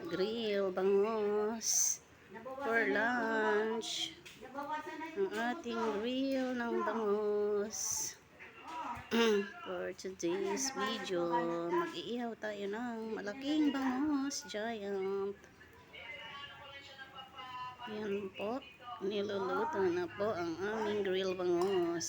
grill bangos for lunch. Ang ating grill ng bangos. For today's video, mag-iihaw tayo ng malaking bangos, giant. Yan po, niluluto na po ang aming grill bangos.